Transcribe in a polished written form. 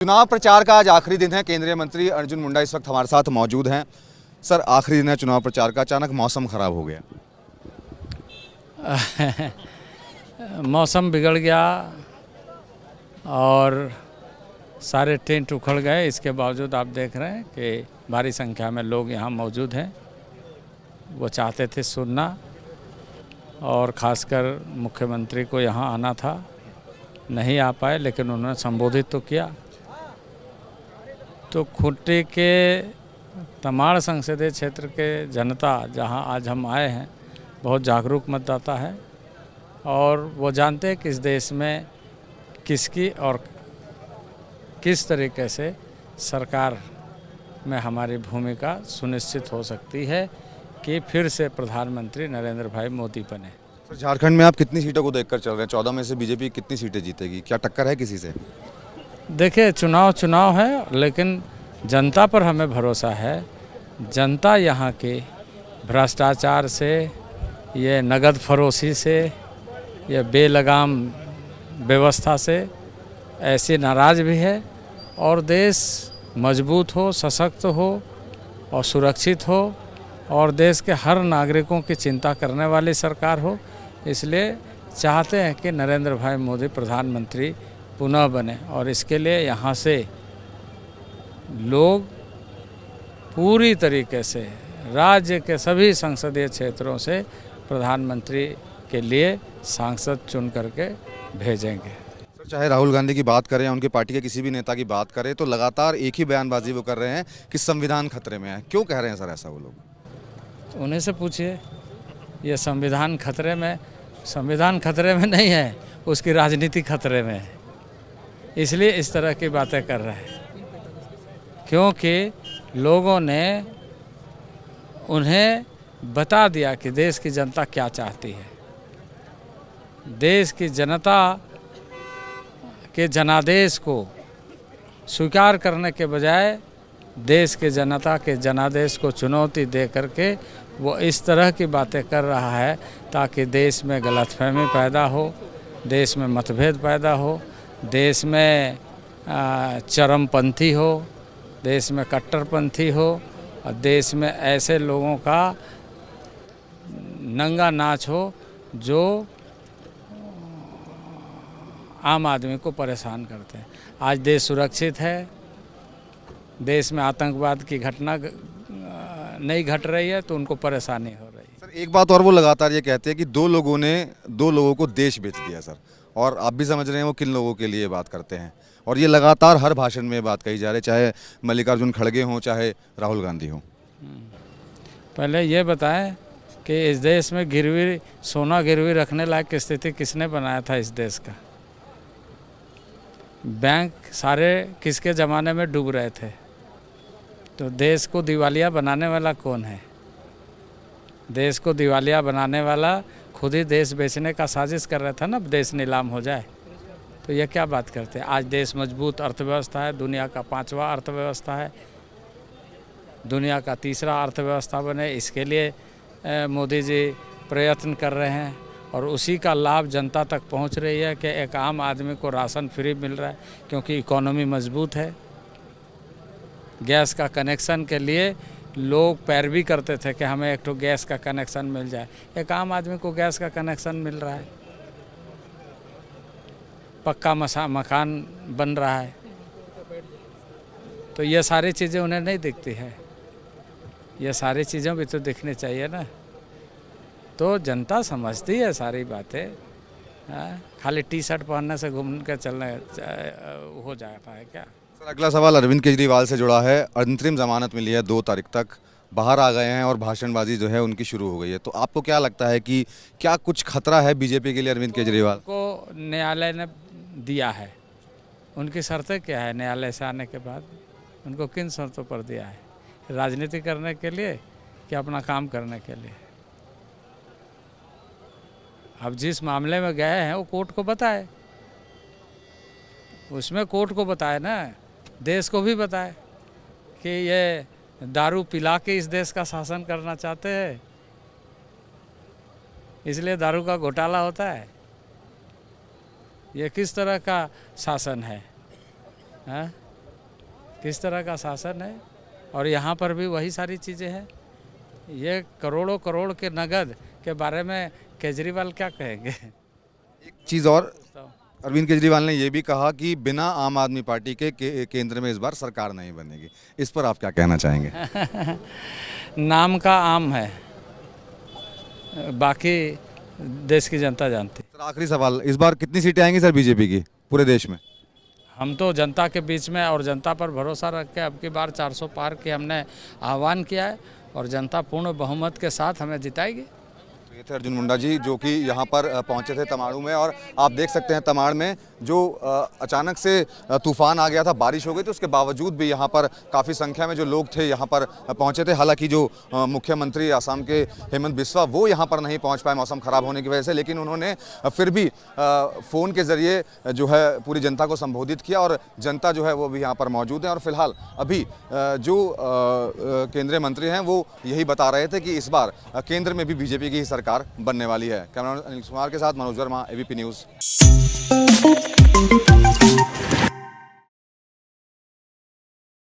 चुनाव प्रचार का आज आखिरी दिन है। केंद्रीय मंत्री अर्जुन मुंडा इस वक्त हमारे साथ मौजूद हैं। सर, आखिरी दिन है चुनाव प्रचार का, अचानक मौसम खराब हो गया। मौसम बिगड़ गया और सारे टेंट उखड़ गए। इसके बावजूद आप देख रहे हैं कि भारी संख्या में लोग यहाँ मौजूद हैं। वो चाहते थे सुनना और ख़ासकर मुख्यमंत्री को यहाँ आना था, नहीं आ पाए, लेकिन उन्होंने संबोधित तो किया। तो खूंटी के तमाड़ संसदीय क्षेत्र के जनता जहां आज हम आए हैं, बहुत जागरूक मतदाता है और वो जानते हैं कि इस देश में किसकी और किस तरीके से सरकार में हमारी भूमिका सुनिश्चित हो सकती है कि फिर से प्रधानमंत्री नरेंद्र भाई मोदी बने। सर, झारखंड में आप कितनी सीटों को देखकर चल रहे हैं? 14 में से बीजेपी कितनी सीटें जीतेगी? क्या टक्कर है किसी से? देखिए, चुनाव है, लेकिन जनता पर हमें भरोसा है। जनता यहाँ के भ्रष्टाचार से, ये नगद फरोशी से, ये बेलगाम व्यवस्था से ऐसी नाराज़ भी है और देश मजबूत हो, सशक्त हो और सुरक्षित हो और देश के हर नागरिकों की चिंता करने वाली सरकार हो। इसलिए चाहते हैं कि नरेंद्र भाई मोदी प्रधानमंत्री पुनः बने और इसके लिए यहाँ से लोग पूरी तरीके से राज्य के सभी संसदीय क्षेत्रों से प्रधानमंत्री के लिए सांसद चुन करके भेजेंगे। सर, चाहे राहुल गांधी की बात करें या उनकी पार्टी के किसी भी नेता की बात करें, तो लगातार एक ही बयानबाजी वो कर रहे हैं कि संविधान खतरे में है। क्यों कह रहे हैं सर ऐसा वो लोग? उन्हीं से पूछिए। ये संविधान खतरे में नहीं है, उसकी राजनीति खतरे में है, इसलिए इस तरह की बातें कर रहे हैं। क्योंकि लोगों ने उन्हें बता दिया कि देश की जनता क्या चाहती है। देश की जनता के जनादेश को स्वीकार करने के बजाय देश के जनता के जनादेश को चुनौती दे करके वो इस तरह की बातें कर रहा है ताकि देश में गलतफहमी पैदा हो, देश में मतभेद पैदा हो, देश में चरमपंथी हो, देश में कट्टरपंथी हो और देश में ऐसे लोगों का नंगा नाच हो जो आम आदमी को परेशान करते हैं। आज देश सुरक्षित है, देश में आतंकवाद की घटना नहीं घट रही है, तो उनको परेशानी हो रही है। सर, एक बात और वो लगातार ये कहते हैं कि दो लोगों को देश बेच दिया सर, और आप भी समझ रहे हैं वो किन लोगों के लिए बात करते हैं। और ये लगातार हर भाषण में बात कही जा रही है, चाहे मल्लिकार्जुन खड़गे हों, चाहे राहुल गांधी हों। पहले ये बताएं कि इस देश में सोना गिरवी रखने लायक स्थिति किसने बनाया था? इस देश का बैंक सारे किसके ज़माने में डूब रहे थे? तो देश को दिवालिया बनाने वाला कौन है? देश को दिवालिया बनाने वाला खुद ही देश बेचने का साजिश कर रहा था ना, देश नीलाम हो जाए। तो ये क्या बात करते हैं? आज देश मजबूत अर्थव्यवस्था है, दुनिया का 5वां अर्थव्यवस्था है, दुनिया का 3रा अर्थव्यवस्था बने, इसके लिए मोदी जी प्रयत्न कर रहे हैं और उसी का लाभ जनता तक पहुंच रही है कि एक आम आदमी को राशन फ्री मिल रहा है क्योंकि इकोनॉमी मजबूत है। गैस का कनेक्शन के लिए लोग पैरवी करते थे कि हमें एक तो गैस का कनेक्शन मिल जाए। एक आम आदमी को गैस का कनेक्शन मिल रहा है, पक्का मकान बन रहा है। तो ये सारी चीज़ें उन्हें नहीं दिखती है, ये सारी चीज़ें भी तो दिखनी चाहिए ना। तो जनता समझती है सारी बातें, खाली टी-शर्ट पहनने से घूम के चलने हो जाता है क्या? सर, अगला सवाल अरविंद केजरीवाल से जुड़ा है। अंतरिम जमानत मिली है, 2 तारीख तक बाहर आ गए हैं और भाषणबाजी जो है उनकी शुरू हो गई है। तो आपको क्या लगता है कि क्या कुछ खतरा है बीजेपी के लिए अरविंद केजरीवाल को? न्यायालय ने दिया है, उनकी शर्तें क्या है? न्यायालय से आने के बाद उनको किन शर्तों पर दिया है? राजनीति करने के लिए कि अपना काम करने के लिए? अब जिस मामले में गए हैं वो कोर्ट को बताए, उसमें कोर्ट को बताए ना, देश को भी बताए कि ये दारू पिला के इस देश का शासन करना चाहते हैं, इसलिए दारू का घोटाला होता है। ये किस तरह का शासन है? किस तरह का शासन है। और यहाँ पर भी वही सारी चीज़ें हैं। ये करोड़ों करोड़ के नगद के बारे में केजरीवाल क्या कहेंगे। एक चीज़ और, अरविंद केजरीवाल ने ये भी कहा कि बिना आम आदमी पार्टी के केंद्र में इस बार सरकार नहीं बनेगी। इस पर आप क्या कहना चाहेंगे? नाम का आम है, बाकी देश की जनता जानती। सर आखिरी सवाल, इस बार कितनी सीटें आएंगी सर बीजेपी की पूरे देश में? हम तो जनता के बीच में और जनता पर भरोसा रख के अब की बार 400 पार के हमने आह्वान किया है और जनता पूर्ण बहुमत के साथ हमें जिताएगी। ये थे अर्जुन मुंडा जी जो कि यहाँ पर पहुँचे थे तमाड़ू में। और आप देख सकते हैं तमाड़ में जो अचानक से तूफान आ गया था, बारिश हो गई थी, उसके बावजूद भी यहाँ पर काफ़ी संख्या में जो लोग थे यहाँ पर पहुँचे थे। हालांकि जो मुख्यमंत्री आसाम के हेमंत बिस्वा वो यहाँ पर नहीं पहुँच पाए मौसम ख़राब होने की वजह से, लेकिन उन्होंने फिर भी फ़ोन के ज़रिए जो है पूरी जनता को संबोधित किया और जनता जो है वो भी यहाँ पर मौजूद है। और फिलहाल अभी जो केंद्रीय मंत्री हैं वो यही बता रहे थे कि इस बार केंद्र में भी बीजेपी की ही सरकार बनने वाली है। कैमरामैन अनिल कुमार के साथ मनोज वर्मा, एबीपी न्यूज़।